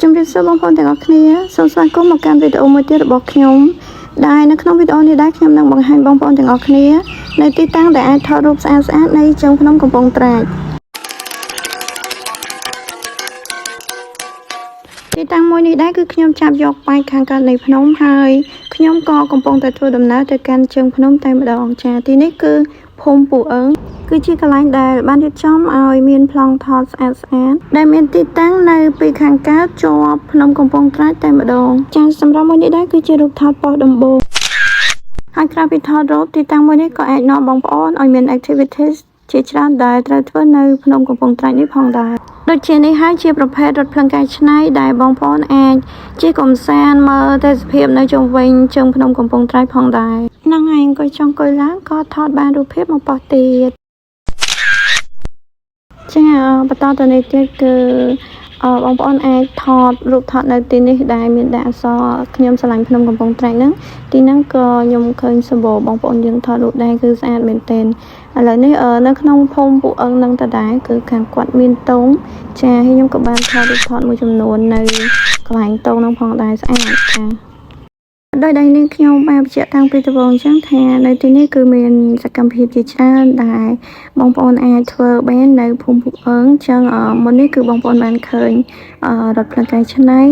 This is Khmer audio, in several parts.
ជំរាបសួរបងប្អូនទាំងអស់គ្នាសូមស្វាគមន៍មកកាន់វីដេអូមួយទៀតរបស់ខ្ញុំដែលនៅក្នុងវីដេអូនេះដែរខ្ញុំនឹងបង្ហាញបងប្អូនទាំងអស់គ្នានៅទីតាំងដែលអាចថតរូបស្អាតៗនៅជើងភ្នំកំពង់ត្រាចទីតាំងមួយនេះដែរគឺខ្ញុំចាប់យកប៉ែកខាងកើតនៃភ្នំហើយខ្ញុំក៏កំពុងតែធ្វើដំណើរទៅកាន់ជើងភ្នំតែម្ដងចាទីនេះគឺភូមិពូអឹងគឺជាកន្លែងដែលបានរៀបចំឲ្យមានប្លង់ថតស្អាតដែលមានទីតាំងនៅពីខាងកើតជាប់ភ្នំកំពង់ត្រាចតែម្ដងចាសម្រាប់មួយនេះដែរគឺជារូបថតប៉ុស្តិ៍ដំបូងហើយក្រៅពីថតរូបទីតាំងមួយនេះក៏អាចនាំបងប្អូនឲ្យមាន activities ជាច្រើនដែលត្រូវធ្វើនៅភ្នំកំពង់ត្រាចនេះផងដែរដូចជានេះហើយជាប្រភេទរថភ្លើងកែច្នៃដែលបងប្អូនអាចជិះកម្សាន្តមើលទេសភាពនៅជុំវិញជើងភ្នំកំពង់ត្រាចផងដែរហ្នឹងហើយអង្គុយចុងអង្គុយឡើងក៏ថតបានរូបភាពមកប៉ុស្តិ៍ទៀតចាបន្តទៅនេះទៀតគឺបងប្អូនអាចថតរូបថតនៅទីនេះដែលមានដាក់អក្សរខ្ញុំស្រឡាញ់ភ្នំកំពង់ត្រាចហ្នឹងទីហ្នឹងក៏ខ្ញុំឃើញសម្បូរបងប្អូនយើងថតរូបដែរគឺស្អាតមែនទែនឥឡូវនេះនៅក្នុងភូមិពូអឹងហ្នឹងតដែរគឺខាងគាត់មានតោងចាហើយខ្ញុំក៏បានថតរូបថតមួយចំនួននៅកន្លែងតោងហ្នឹងផងដែរស្អាតចាដោយនេះខ្ញុំបានបញ្ជាក់តាំងពីដំបូងអញ្ចឹងថានៅទីនេះគឺមានសកម្មភាពជាច្រើនដែលបងប្អូនអាចធ្វើបាននៅភូមិពូអឹងអញ្ចឹងមុននេះគឺបងប្អូនបានឃើញរថភ្លើងកែច្នៃ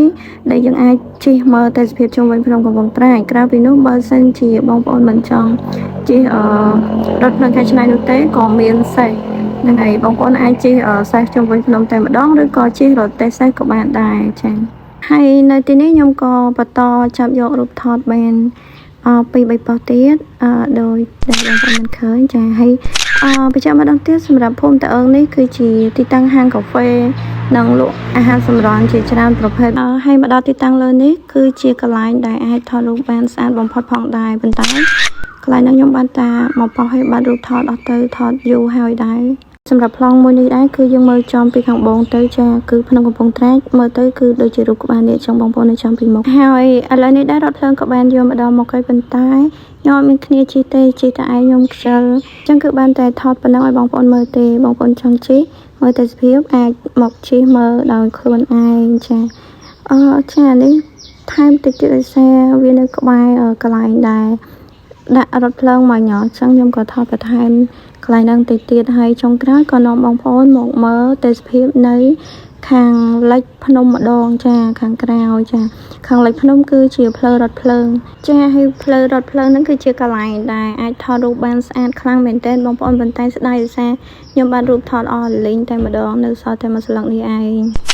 ដែលយើងអាចជិះមើលទេសភាពជុំវិញភ្នំកំពង់ត្រាចក្រៅពីនោះបើសិនជាបងប្អូនមិនចង់ជិះរថភ្លើងកែច្នៃនោះទេក៏មានសេះហ្នឹងហើយបងប្អូនអាចជិះសេះជុំវិញភ្នំតែម្ដងឬក៏ជិះរទេះសេះក៏បានដែរចា៎ហើយនៅទីនេះខ្ញុំក៏បន្តចាប់យករូបថតបាន2-3ប៉ុស្តិ៍ទៀតដោយដែលបងប្អូនមិនឃើញចាហើយបញ្ជាក់ម្ដងទៀតសម្រាប់ភូមិតាអឹងនេះគឺជាទីតាំងហាងកាហ្វេនិងលក់អាហារសម្រន់ជាច្រើនប្រភេទហើយមកដល់ទីតាំងលើនេះគឺជាកន្លែងដែលអាចថតរូបបានស្អាតបំផុតផងដែរប៉ុន្តែកន្លែងហ្នឹងខ្ញុំបានតាមកប៉ោះឲ្យបាត់រូបថតអស់ទៅថតយូរហើយដែរសម្រាប់ប្លង់មួយនេះដែរគឺយើងមើលចំពីខាងបងទៅចាគឺភ្នំកំពង់ត្រាចមើលទៅគឺដូចជារូបក្បាលនេះចង់បងប្អូននៅចំពីមុខហើយឥឡូវនេះដែររថភ្លើងក៏បានយកម្ដងមកហើយប៉ុន្តែខ្ញុំអត់មានគ្នាជិះទេជិះតែឯងខ្ញុំខ្ជិលអញ្ចឹងគឺបានតែថតប៉ុណ្ណឹងឲ្យបងប្អូនមើលទេបងប្អូនចង់ជិះមើលទេសភាពអាចមកជិះមើលដោយខ្លួនឯងចាចានេះថែមតិចទៀតឲ្យសារវានៅក្បែរកន្លែងដែរដាក់រថភ្លើងមកញ៉ោអញ្ចឹងខ្ញុំក៏ថតបន្ថែមកន្លែងហ្នឹងតិចទៀតហើយចុងក្រោយក៏នាំបងប្អូនមកមើលទេសភាពនៅខាងលិចភ្នំម្ដងចាខាងក្រៅចាខាងលិចភ្នំគឺជាផ្លូវរថភ្លើងចាហើយផ្លូវរថភ្លើងហ្នឹងគឺជាកន្លែងដែលអាចថតរូបបានស្អាតខ្លាំងមែនទែនបងប្អូនប៉ុន្តែស្ដាយដោយសារខ្ញុំបានរូបថតអស់លេងតែម្ដងនៅសល់តែមួយស្លឹកនេះឯង